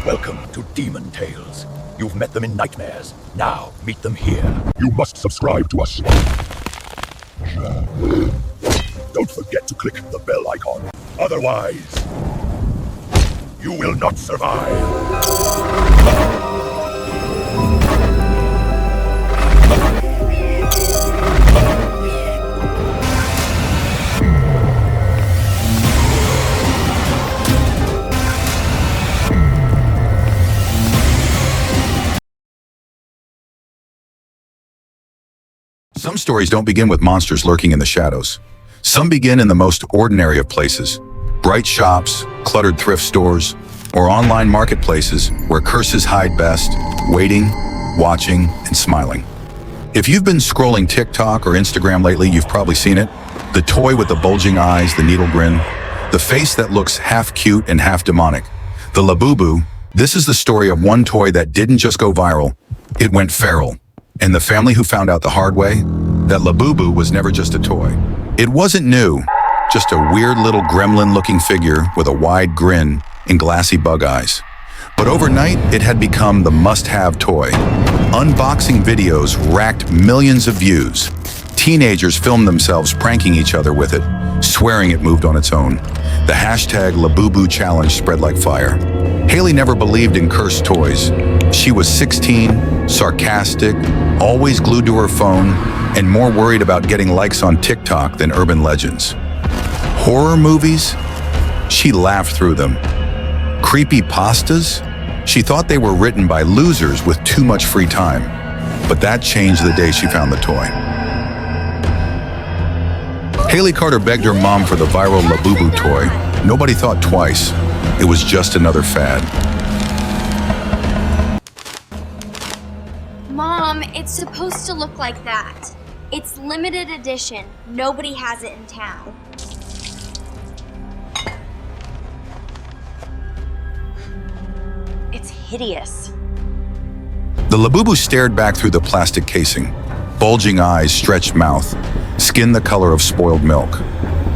Welcome to Demon Tales. You've met them in nightmares. Now, meet them here. You must subscribe to us. Don't forget to click the bell icon. Otherwise, you will not survive. Some stories don't begin with monsters lurking in the shadows. Some begin in the most ordinary of places. Bright shops, cluttered thrift stores, or online marketplaces where curses hide best, waiting, watching, and smiling. If you've been scrolling TikTok or Instagram lately, you've probably seen it. The toy with the bulging eyes, the needle grin, the face that looks half cute and half demonic. The Labubu. This is the story of one toy that didn't just go viral, it went feral. And the family who found out the hard way, that Labubu was never just a toy. It wasn't new, just a weird little gremlin-looking figure with a wide grin and glassy bug eyes. But overnight, it had become the must-have toy. Unboxing videos racked millions of views. Teenagers filmed themselves pranking each other with it, swearing it moved on its own. The hashtag Labubu challenge spread like fire. Haley never believed in cursed toys. She was 16, sarcastic, always glued to her phone, and more worried about getting likes on TikTok than urban legends. Horror movies? She laughed through them. Creepy pastas? She thought they were written by losers with too much free time. But that changed the day she found the toy. Haley Carter begged her mom for the viral Labubu toy. Nobody thought twice. It was just another fad. Mom, it's supposed to look like that. It's limited edition. Nobody has it in town. It's hideous. The Labubu stared back through the plastic casing. Bulging eyes, stretched mouth, skin the color of spoiled milk.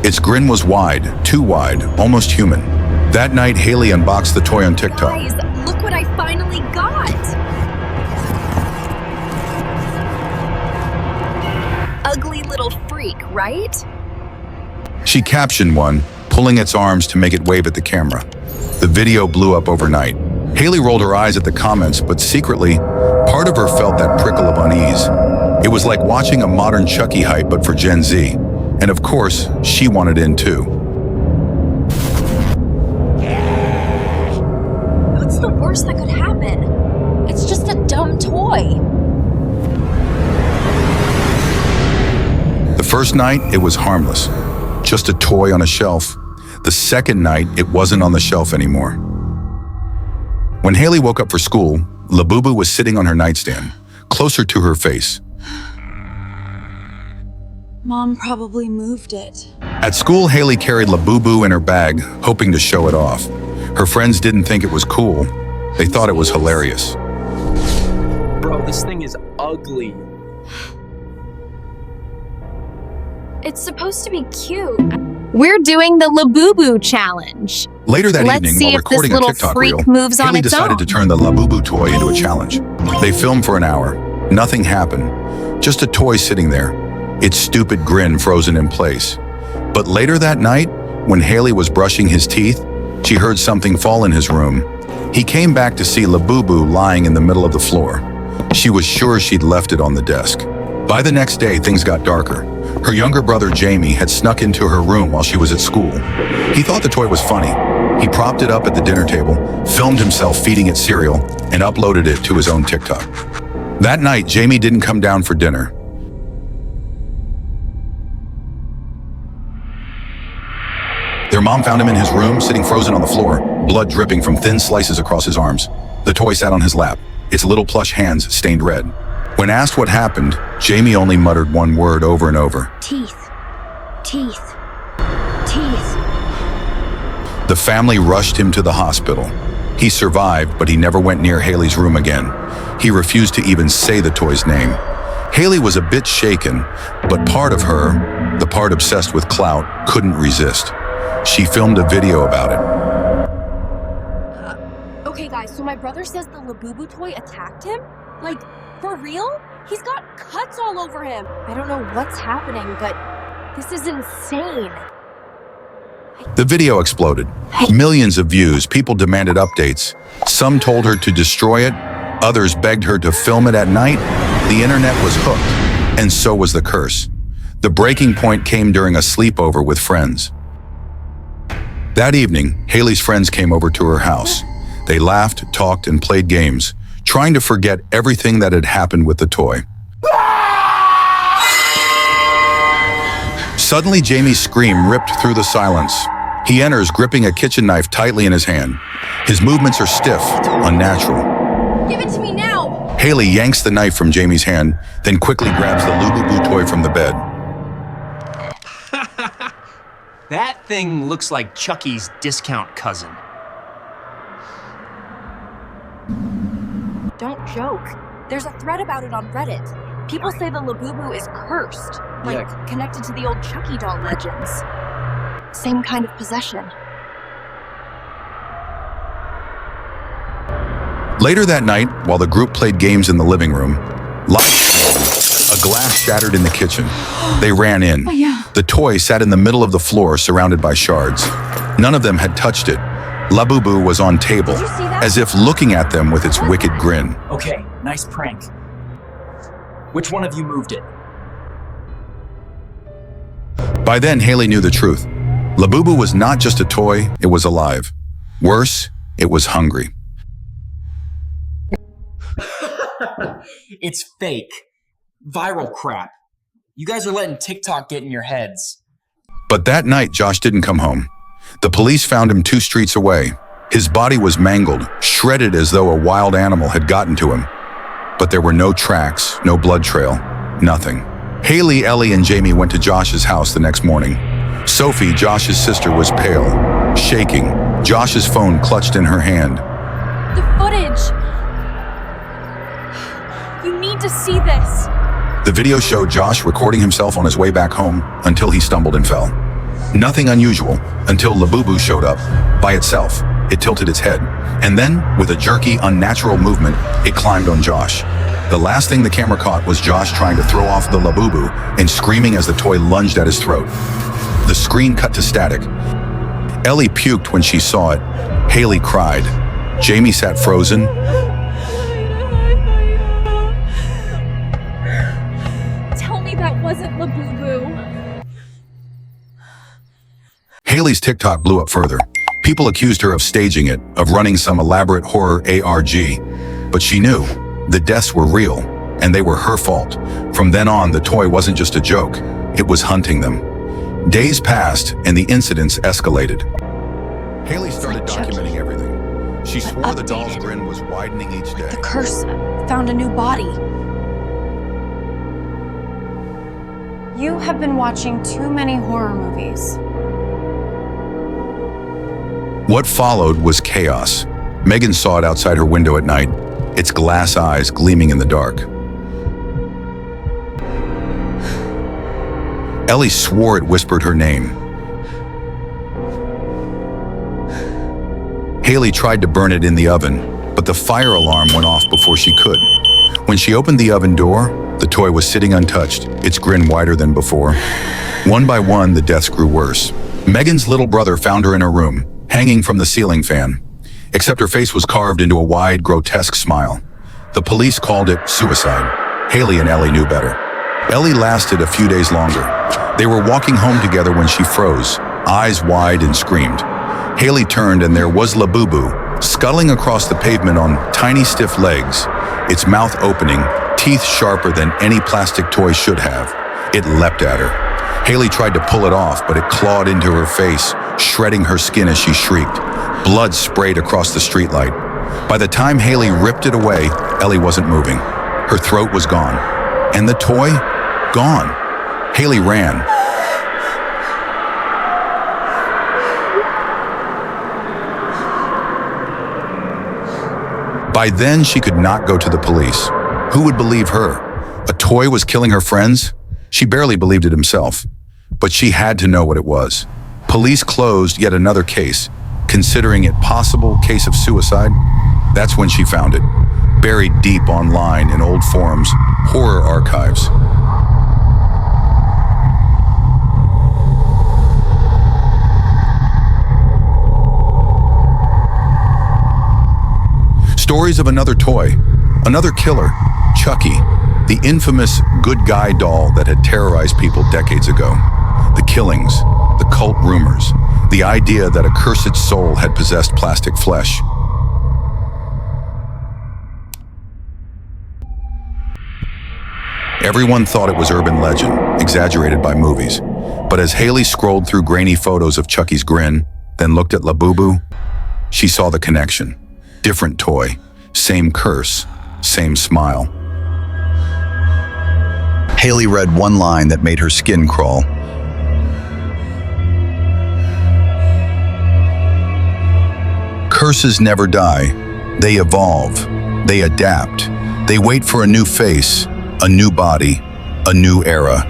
Its grin was wide, too wide, almost human. That night, Haley unboxed the toy on TikTok. Guys, look what I finally got! Ugly little freak, right? She captioned one, pulling its arms to make it wave at the camera. The video blew up overnight. Haley rolled her eyes at the comments, but secretly, part of her felt that prickle of unease. It was like watching a modern Chucky hype, but for Gen Z. And of course, she wanted in too. What's the worst that could happen? It's just a dumb toy. The first night, it was harmless. Just a toy on a shelf. The second night, it wasn't on the shelf anymore. When Haley woke up for school, Labubu was sitting on her nightstand, closer to her face. Mom probably moved it. At school, Haley carried Labubu in her bag, hoping to show it off. Her friends didn't think it was cool. They thought it was hilarious. Bro, this thing is ugly. It's supposed to be cute. We're doing the Labubu challenge. Later that Let's evening, see while if this recording a little TikTok freak reel, moves on Haley its decided own. to turn the Labubu toy into a challenge. They filmed for an hour. Nothing happened. Just a toy sitting there, its stupid grin frozen in place. But later that night, when Haley was brushing his teeth, she heard something fall in his room. He came back to see Labubu lying in the middle of the floor. She was sure she'd left it on the desk. By the next day, things got darker. Her younger brother, Jamie, had snuck into her room while she was at school. He thought the toy was funny. He propped it up at the dinner table, filmed himself feeding it cereal, and uploaded it to his own TikTok. That night, Jamie didn't come down for dinner. Their mom found him in his room, sitting frozen on the floor, blood dripping from thin slices across his arms. The toy sat on his lap, its little plush hands stained red. When asked what happened, Jamie only muttered one word over and over. Teeth. Teeth. Teeth. The family rushed him to the hospital. He survived, but he never went near Haley's room again. He refused to even say the toy's name. Haley was a bit shaken, but part of her, the part obsessed with clout, couldn't resist. She filmed a video about it. Okay guys, So my brother says the Labubu toy attacked him? Like, for real? He's got cuts all over him. I don't know what's happening, but this is insane. The video exploded. Millions of views, people demanded updates. Some told her to destroy it, others begged her to film it at night. The internet was hooked, and so was the curse. The breaking point came during a sleepover with friends. That evening, Haley's friends came over to her house. They laughed, talked, and played games, trying to forget everything that had happened with the toy. Suddenly, Jamie's scream ripped through the silence. He enters, gripping a kitchen knife tightly in his hand. His movements are stiff, unnatural. Give it to me now! Haley yanks the knife from Jamie's hand, then quickly grabs the Labubu toy from the bed. That thing looks like Chucky's discount cousin. Don't joke. There's a thread about it on Reddit. People say the Labubu is cursed, like connected to the old Chucky doll legends. Same kind of possession. Later that night, while the group played games in the living room, a glass shattered in the kitchen. They ran in. Oh, yeah. The toy sat in the middle of the floor, surrounded by shards. None of them had touched it. Labubu was on table, as if looking at them with its wicked grin. Okay, nice prank. Which one of you moved it? By then, Haley knew the truth. Labubu was not just a toy, it was alive. Worse, it was hungry. It's fake. Viral crap. You guys are letting TikTok get in your heads. But that night, Josh didn't come home. The police found him 2 streets away. His body was mangled, shredded as though a wild animal had gotten to him. But there were no tracks, no blood trail, nothing. Haley, Ellie, and Jamie went to Josh's house the next morning. Sophie, Josh's sister, was pale, shaking, Josh's phone clutched in her hand. The footage! You need to see this! The video showed Josh recording himself on his way back home until he stumbled and fell. Nothing unusual until Labubu showed up. By itself, it tilted its head, and then, with a jerky, unnatural movement, it climbed on Josh. The last thing the camera caught was Josh trying to throw off the Labubu and screaming as the toy lunged at his throat. The screen cut to static. Ellie puked when she saw it. Haley cried. Jamie sat frozen. Tell me that wasn't Labubu. Haley's TikTok blew up further. People accused her of staging it, of running some elaborate horror ARG. But she knew the deaths were real, and they were her fault. From then on, the toy wasn't just a joke, it was hunting them. Days passed, and the incidents escalated. Haley started documenting everything. She swore the doll's grin was widening each day. The curse found a new body. You have been watching too many horror movies. What followed was chaos. Megan saw it outside her window at night, its glass eyes gleaming in the dark. Ellie swore it whispered her name. Haley tried to burn it in the oven, but the fire alarm went off before she could. When she opened the oven door, the toy was sitting untouched, its grin wider than before. One by one, the deaths grew worse. Megan's little brother found her in her room, hanging from the ceiling fan, except her face was carved into a wide, grotesque smile. The police called it suicide. Haley and Ellie knew better. Ellie lasted a few days longer. They were walking home together when she froze, eyes wide, and screamed. Haley turned and there was Labubu, scuttling across the pavement on tiny, stiff legs, its mouth opening, teeth sharper than any plastic toy should have. It leapt at her. Haley tried to pull it off, but it clawed into her face, shredding her skin as she shrieked. Blood sprayed across the streetlight. By the time Haley ripped it away, Ellie wasn't moving. Her throat was gone. And the toy? Gone. Haley ran. By then, she could not go to the police. Who would believe her? A toy was killing her friends? She barely believed it himself. But she had to know what it was. Police closed yet another case, considering it possible case of suicide. That's when she found it, buried deep online in old forums, horror archives. Stories of another toy, another killer, Chucky, the infamous good guy doll that had terrorized people decades ago. The killings, the cult rumors, the idea that a cursed soul had possessed plastic flesh. Everyone thought it was urban legend, exaggerated by movies. But as Haley scrolled through grainy photos of Chucky's grin, then looked at Labubu, she saw the connection. Different toy, same curse, same smile. Haley read one line that made her skin crawl. Curses never die. They evolve. They adapt. They wait for a new face, a new body, a new era.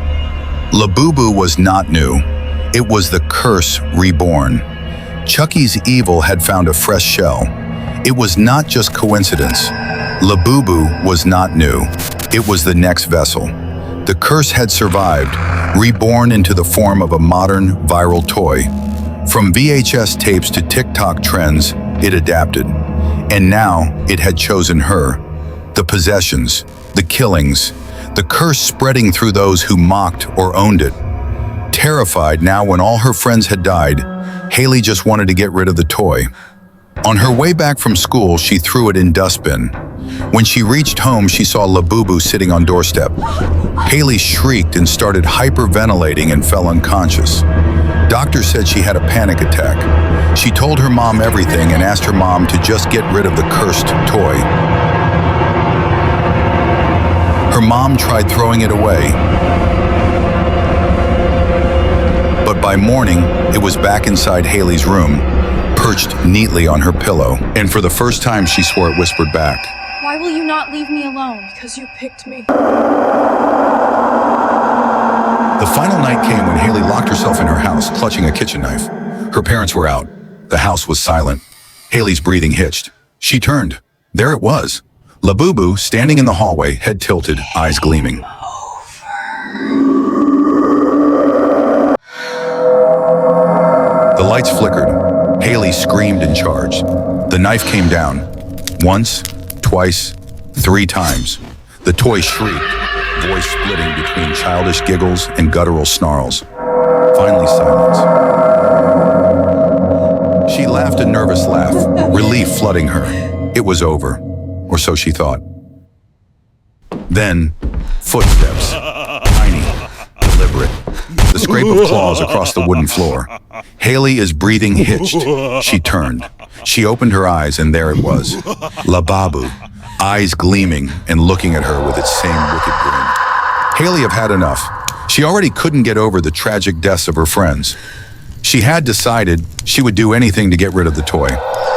Labubu was not new. It was the curse reborn. Chucky's evil had found a fresh shell. It was not just coincidence. Labubu was not new. It was the next vessel. The curse had survived, reborn into the form of a modern, viral toy. From VHS tapes to TikTok trends, it adapted. And now it had chosen her. The possessions, the killings, the curse spreading through those who mocked or owned it. Terrified now when all her friends had died, Haley just wanted to get rid of the toy. On her way back from school, she threw it in dustbin. When she reached home, she saw Labubu sitting on doorstep. Haley shrieked and started hyperventilating and fell unconscious. Doctors said she had a panic attack. She told her mom everything and asked her mom to just get rid of the cursed toy. Her mom tried throwing it away. But by morning, it was back inside Haley's room, perched neatly on her pillow, and for the first time she swore it whispered back. Why will you not leave me alone? Because you picked me. The final night came when Haley locked herself in her house, clutching a kitchen knife. Her parents were out. The house was silent. Haley's breathing hitched. She turned. There it was. Labubu, standing in the hallway, head tilted, eyes gleaming. The lights flickered. Haley screamed and charged. The knife came down. Once, twice, 3 times. The toy shrieked, voice splitting between childish giggles and guttural snarls. Finally, silence. She laughed a nervous laugh, relief flooding her. It was over, or so she thought. Then, footsteps, tiny, deliberate. The scrape of claws across the wooden floor. Haley is breathing hitched. She turned. She opened her eyes, and there it was. Labubu, eyes gleaming and looking at her with its same wicked grin. Haley had had enough. She already couldn't get over the tragic deaths of her friends. She had decided she would do anything to get rid of the toy.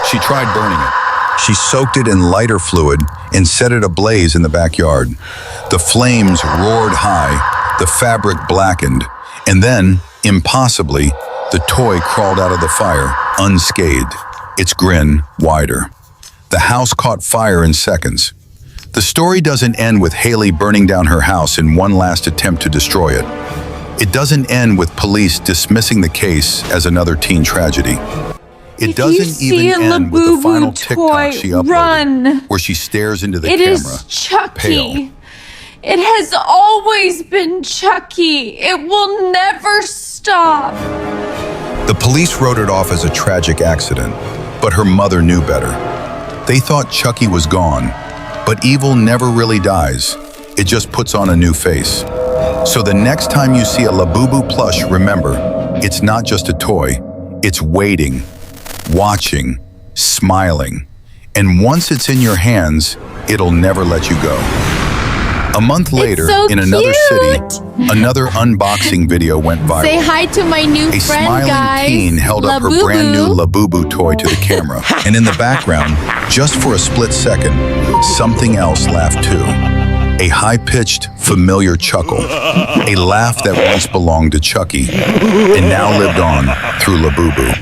She tried burning it. She soaked it in lighter fluid and set it ablaze in the backyard. The flames roared high, the fabric blackened, and then, impossibly, the toy crawled out of the fire, unscathed, its grin wider. The house caught fire in seconds. The story doesn't end with Haley burning down her house in one last attempt to destroy it. It doesn't end with police dismissing the case as another teen tragedy. It doesn't even end with the final TikTok she uploaded, where she stares into the camera. It is Chucky. Pale. It has always been Chucky. It will never stop. The police wrote it off as a tragic accident, but her mother knew better. They thought Chucky was gone, but evil never really dies. It just puts on a new face. So the next time you see a Labubu plush, remember, it's not just a toy. It's waiting, watching, smiling. And once it's in your hands, it'll never let you go. A month later, so in another cute. city, another unboxing video went viral. Say hi to my new A friend, smiling guys. teen held up her Labubu. brand new Labubu toy to the camera. And in the background, just for a split second, something else laughed too. A high-pitched, familiar chuckle. A laugh that once belonged to Chucky and now lived on through Labubu.